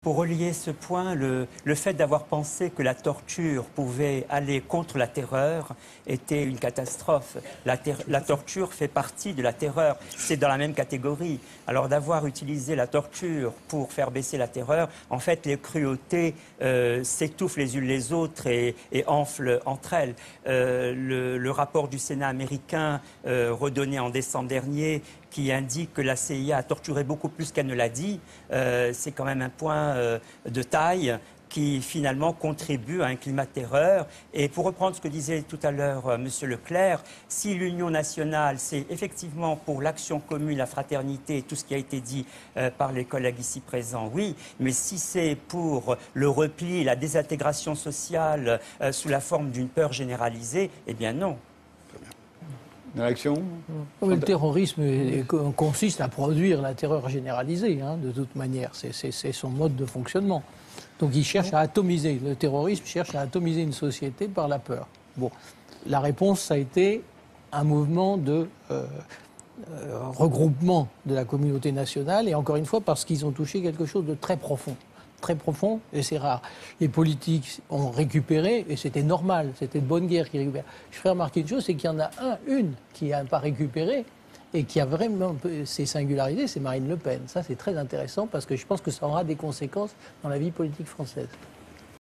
Pour relier ce point, le fait d'avoir pensé que la torture pouvait aller contre la terreur était une catastrophe. La torture fait partie de la terreur, c'est dans la même catégorie. Alors d'avoir utilisé la torture pour faire baisser la terreur, en fait les cruautés s'étouffent les unes les autres et enflent entre elles. Le rapport du Sénat américain redonné en décembre dernier qui indique que la CIA a torturé beaucoup plus qu'elle ne l'a dit, c'est quand même un point de taille qui finalement contribue à un climat de terreur. Et pour reprendre ce que disait tout à l'heure M. Leclerc, si l'Union nationale, c'est effectivement pour l'action commune, la fraternité, tout ce qui a été dit par les collègues ici présents, oui, mais si c'est pour le repli, la désintégration sociale sous la forme d'une peur généralisée, eh bien non. Réaction ? Le terrorisme consiste à produire la terreur généralisée, hein, de toute manière. C'est son mode de fonctionnement. Donc il cherche à atomiser. Le terrorisme cherche à atomiser une société par la peur. Bon, la réponse, ça a été un mouvement de regroupement de la communauté nationale, et encore une fois parce qu'ils ont touché quelque chose de très profond. Très profond, et c'est rare. Les politiques ont récupéré, et c'était normal, c'était de bonne guerre qui récupère. Je ferai remarquer une chose, c'est qu'il y en a une qui n'a pas récupéré, et qui a vraiment ses singularités, c'est Marine Le Pen. Ça, c'est très intéressant, parce que je pense que ça aura des conséquences dans la vie politique française.